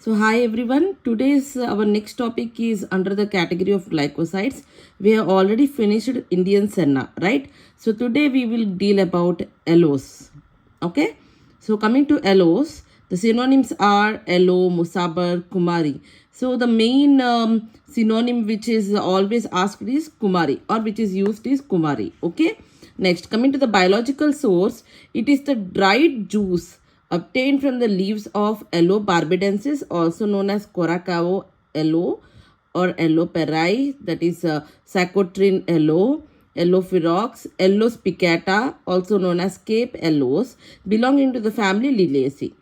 So hi everyone, today's our next topic is under the category of glycosides. We have already finished Indian Senna, right? So today we will deal about aloes. Okay? So coming to aloes, the synonyms are aloe, musabar, kumari. So the main synonym which is always asked is kumari, or which is used is kumari. Okay? Next, coming to the biological source, it is the dried juice obtained from the leaves of Aloe barbadensis, also known as Coracao aloe or Aloe perai, that is Sacotrin aloe, Aloe ferox, Aloe spicata, also known as Cape aloes, belonging to the family Liliaceae.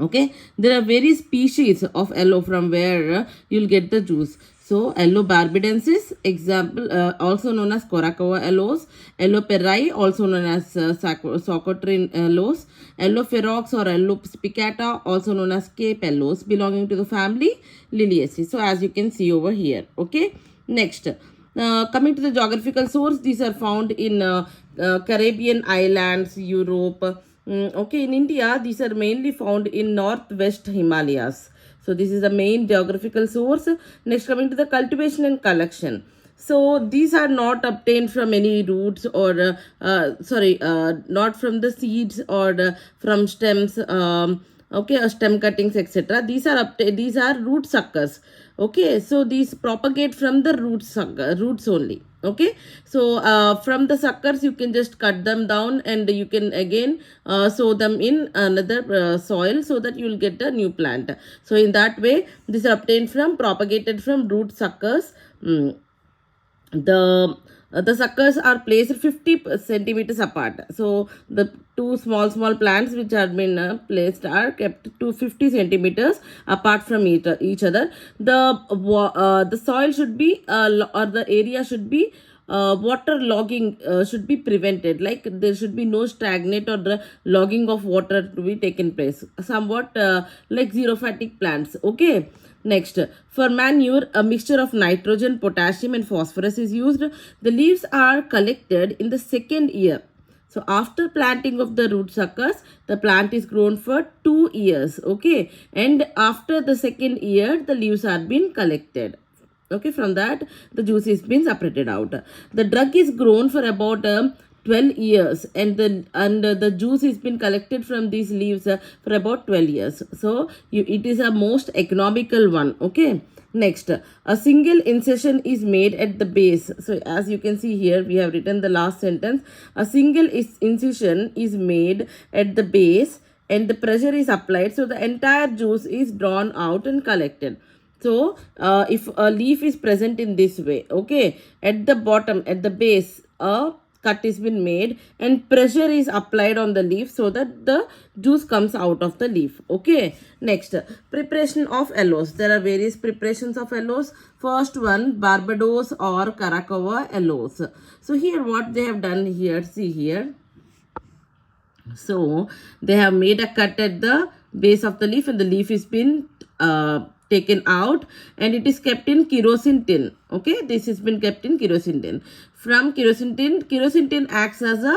Okay, there are various species of aloe from where you'll get the juice. So aloe barbadensis, example, also known as Coracao aloes, aloe perai, also known as Socotrin aloes, aloe ferox or aloe spicata, also known as Cape aloes, belonging to the family Liliaceae. So as you can see over here. Okay, next. Coming to the geographical source, these are found in Caribbean islands, Europe. Okay, in India, these are mainly found in northwest Himalayas. So this is the main geographical source. Next, coming to the cultivation and collection. So these are not obtained from any roots or not from the seeds or from stems. Stem cuttings, etc. These are root suckers. Okay, so these propagate from the roots only. Okay, so from the suckers you can just cut them down and you can again sow them in another soil so that you will get a new plant. So in that way, these are obtained from propagated from root suckers. The suckers are placed 50 centimeters apart. So the two small plants which have been placed are kept to 50 centimeters apart from each other. The soil should be or the area should be water logging should be prevented. Like there should be no stagnate or the logging of water to be taken place. Somewhat like xerophatic plants. Okay. Next, for manure, a mixture of nitrogen, potassium and phosphorus is used. The leaves are collected in the second year. So after planting of the root suckers, the plant is grown for 2 years. Okay. And after the second year, the leaves are being collected. Okay, from that the juice is being separated out. The drug is grown for about 12 years and the juice has been collected from these leaves for about 12 years. So it is a most economical one. Okay, next, a single incision is made at the base. So as you can see here, we have written the last sentence. A single incision is made at the base and the pressure is applied, so the entire juice is drawn out and collected. So if a leaf is present in this way, okay, at the bottom, at the base, a cut is been made and pressure is applied on the leaf so that the juice comes out of the leaf. Okay, next, preparation of aloes. There are various preparations of aloes. First one, Barbados or Caracoa aloes. So here what they have done here, see here. So they have made a cut at the base of the leaf and the leaf is been taken out and it is kept in kerosene tin. Okay, this has been kept in kerosene tin. From kerosene tin acts as a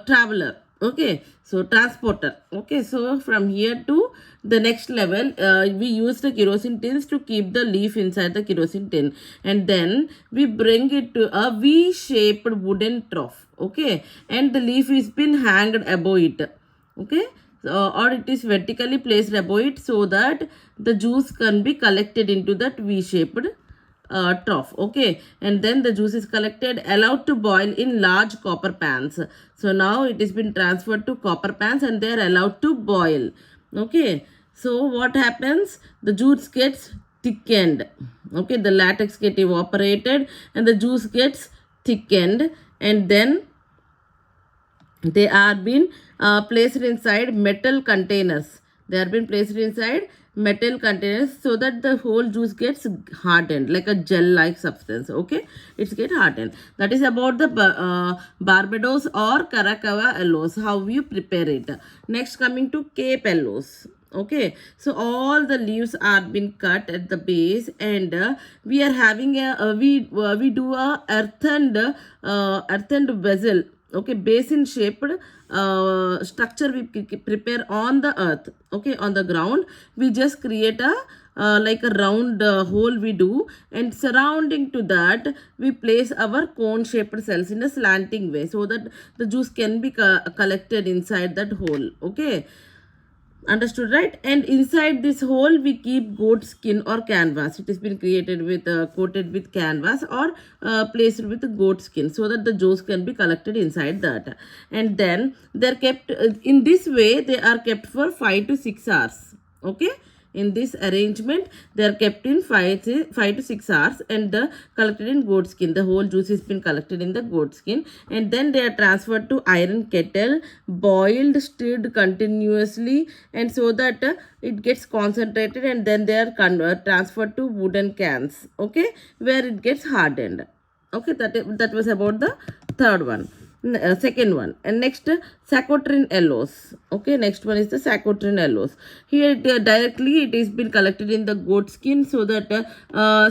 traveler. Okay, so transporter. Okay, so from here to the next level, we use the kerosene tins to keep the leaf inside the kerosene tin, and then we bring it to a V-shaped wooden trough. Okay, and the leaf is been hanged above it. Okay, or it is vertically placed above it so that the juice can be collected into that V-shaped trough. Okay, and then the juice is collected, allowed to boil in large copper pans. So now it has been transferred to copper pans and they are allowed to boil. Okay, so what happens? The juice gets thickened. Okay, the latex gets evaporated and the juice gets thickened, and then they are being placed inside metal containers. They are being placed inside metal containers so that the whole juice gets hardened like a gel like substance. Okay, it's get hardened. That is about the Barbados or Caracoa aloes, how you prepare it. Next, coming to Cape aloes. Okay, so all the leaves are been cut at the base and we are having a we do a earthened vessel. okay, basin shaped structure we prepare on the earth, okay, on the ground. We just create a like a round hole we do, and surrounding to that we place our cone shaped cells in a slanting way so that the juice can be collected inside that hole, okay. Understood, right? And inside this hole we keep goat skin or canvas. It has been created with coated with canvas or placed with goat skin so that the juice can be collected inside that. And then they're kept in this way, they are kept for 5 to 6 hours, okay. In this arrangement they are kept in 5 to 6 hours and collected in goat skin. The whole juice has been collected in the goat skin, and then they are transferred to iron kettle, boiled, stirred continuously, and so that it gets concentrated, and then they are transferred to wooden cans, okay, where it gets hardened, okay. That was about the third one. Second one. And next, Saccharine aloes, okay. Next one is the Saccharine aloes. Here directly it is been collected in the goat skin so that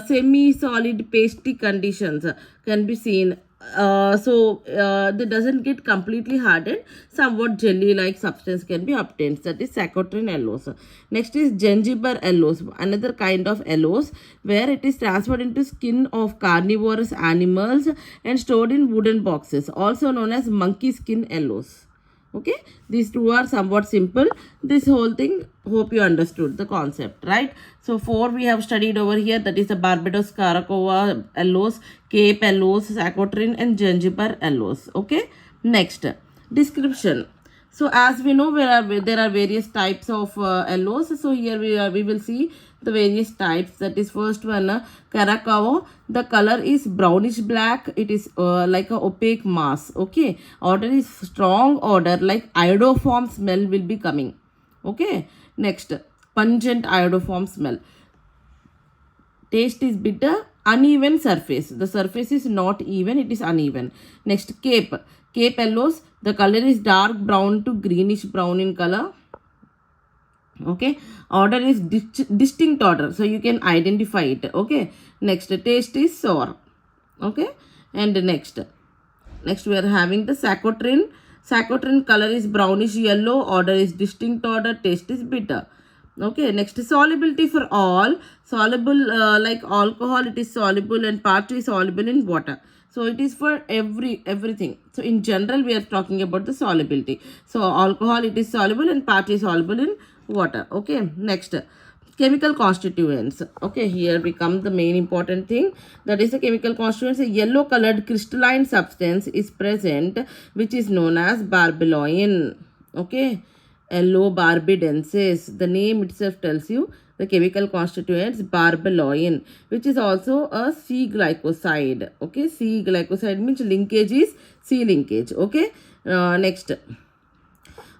semi solid pasty conditions can be seen. It doesn't get completely hardened, somewhat jelly like substance can be obtained. That is Saccharine aloes. Next is gingiber aloes, another kind of aloes where it is transferred into skin of carnivorous animals and stored in wooden boxes, also known as monkey skin aloes, okay. These two are somewhat simple. This whole thing, hope you understood the concept, right? So 4 we have studied over here, that is the Barbados Caracoa aloes, Cape aloes, Saccharine and gingiber aloes, okay. Next, description. So as we know, there are various types of aloes. So here we will see the various types. That is first one, Caracoa. The color is brownish black. It is like a opaque mass, okay. Odor is strong odor like iodoform smell will be coming, okay. Next, pungent iodoform smell. Taste is bitter, uneven surface. The surface is not even, it is uneven. Next, Cape. Cape aloes. The color is dark brown to greenish brown in color, okay. Odor is distinct odor, so you can identify it, okay. Next, taste is sour, okay. And next we are having the Saccharine. Saccharine color is brownish yellow, odor is distinct odor, taste is bitter, okay. Next, solubility for all. Soluble like alcohol, it is soluble, and partly soluble in water. So it is for everything. So in general we are talking about the solubility. So alcohol, it is soluble, and partly soluble in water, okay. Next, chemical constituents, okay. Here we come the main important thing, that is the chemical constituents. A yellow colored crystalline substance is present which is known as barbaloin, okay. Allobarbidensis. The name itself tells you the chemical constituents barbaloin, which is also a C glycoside, okay. C glycoside means linkage is C linkage, okay. Next,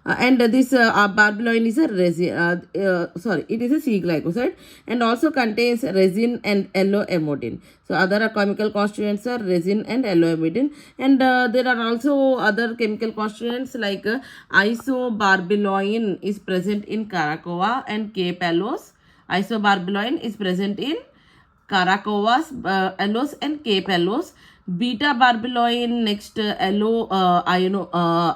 and this barbaloin is a resin, it is a C glycoside, and also contains resin and alloamidin. So other chemical constituents are resin and alloamidin, and there are also other chemical constituents like isobarbaloin is present in Caracoa and Cape aloes. Isobarbaloin is present in Caracoas aloes and Cape aloes. Beta barbaloin, next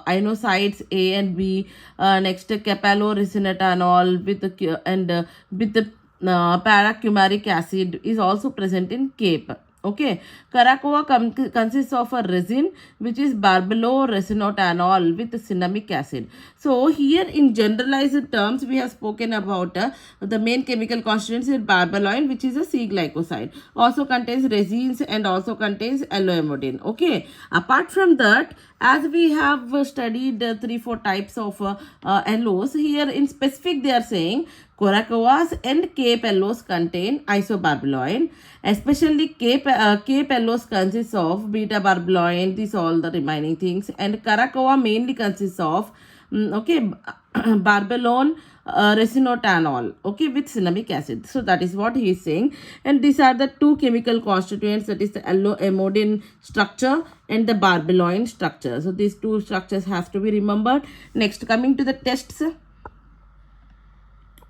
inoscides A and B, next capaloricinetanol with the with the paracumaric acid is also present in Cape, okay. Caracoa consists of a resin which is barbaloresinotanol with cinnamic acid. So here in generalized terms we have spoken about the main chemical constituents in barbaloin, which is a C glycoside, also contains resins and also contains alloamidin, okay. Apart from that, as we have studied 3-4 types of aloes, here in specific they are saying Caracoas and Cape aloes contain isobarbaloin, especially Cape aloes consists of beta barbaloin, these all the remaining things, and Caracoa mainly consists of okay, barbalone resinotanol, okay, with cinnamic acid. So that is what he is saying, and these are the two chemical constituents, that is the alloamidin structure and the barbaloin structure. So these two structures have to be remembered. Next, coming to the tests.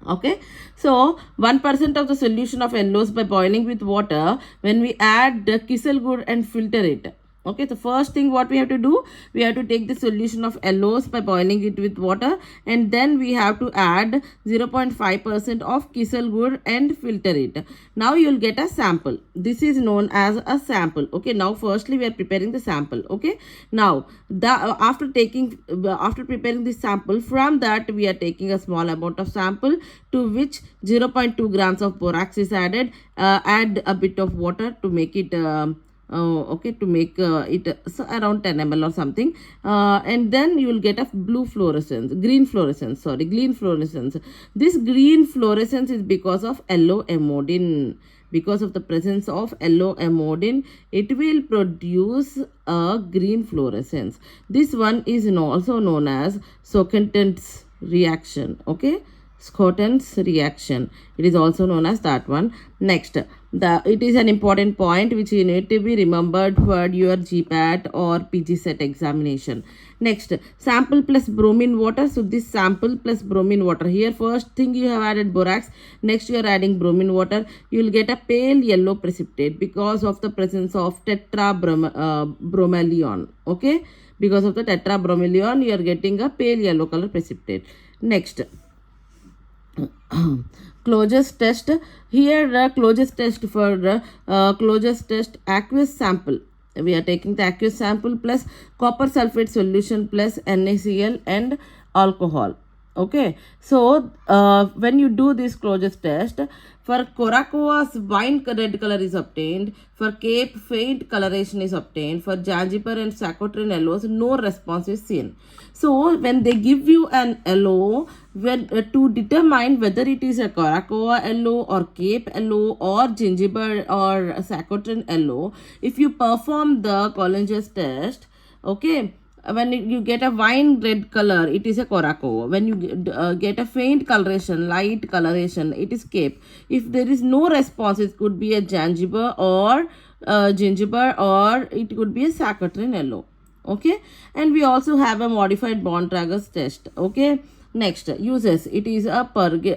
Okay, so 1% of the solution of aloes by boiling with water. When we add the Kiselgur and filter it, Okay, the first thing what we have to do, we have to take the solution of aloes by boiling it with water, and then we have to add 0.5% of kisel gur and filter it. Now you will get a sample. This is known as a sample. Okay, now firstly we are preparing the sample. Okay, now after preparing this sample, from that we are taking a small amount of sample, to which 0.2 grams of borax is added. Add a bit of water to make it okay, to make it so around 10 ml or something, and then you will get a green fluorescence. This green fluorescence is because of aloe-amodin. Because of the presence of aloe-amodin, it will produce a green fluorescence. This one is also known as Scott's reaction. Okay, Scott's reaction, it is also known as that one. Next, it is an important point which you need to be remembered for your GPAT or PG set examination. Next, sample plus bromine water. So this sample plus bromine water, here first thing you have added borax, next you are adding bromine water. You will get a pale yellow precipitate because of the presence of tetrabromelion. Okay, because of the tetrabromelion you are getting a pale yellow color precipitate. Next, Closures test. Here closures test for closures test aqueous sample. We are taking the aqueous sample plus copper sulfate solution plus NaCl and alcohol. Okay, so when you do this closures test, for Coracoa's wine red color is obtained, for Cape faint coloration is obtained, for Zanzibar and Saccharine aloes no response is seen. So when they give you an aloe, when to determine whether it is a Coracoa aloe or Cape aloe or Zanzibar or Saccharine aloe, if you perform the Collinger's test, okay, when you get a wine red color, it is a Coracoa. When you get a faint coloration, light coloration, it is Cape. If there is no response, it could be a Zanzibar or Gingiber, or it could be a Saccharine aloe. Okay, and we also have a modified Bontrager's test. Okay, next, uses. It is a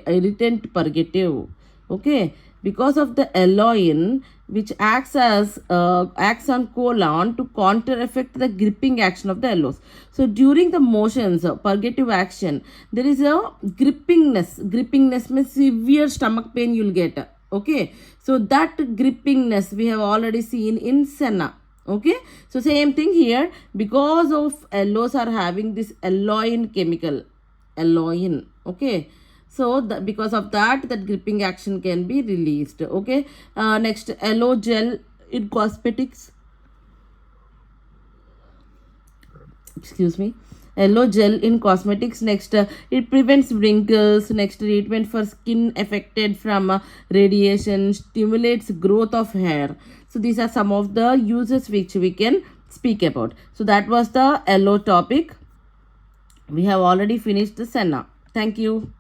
irritant purgative. Okay, because of the aloin, which acts on colon to counter effect the gripping action of the aloes. So during the motions, purgative action, there is a grippingness means severe stomach pain you will get. Okay, so that grippingness we have already seen in senna. Okay, so same thing here, because of aloes are having this aloin chemical, aloin. Okay, so because of that gripping action can be released. Okay, next, aloe gel in cosmetics. Excuse me. Aloe gel in cosmetics. Next, it prevents wrinkles. Next, treatment for skin affected from radiation, stimulates growth of hair. So these are some of the uses which we can speak about. So that was the aloe topic. We have already finished the senna. Thank you.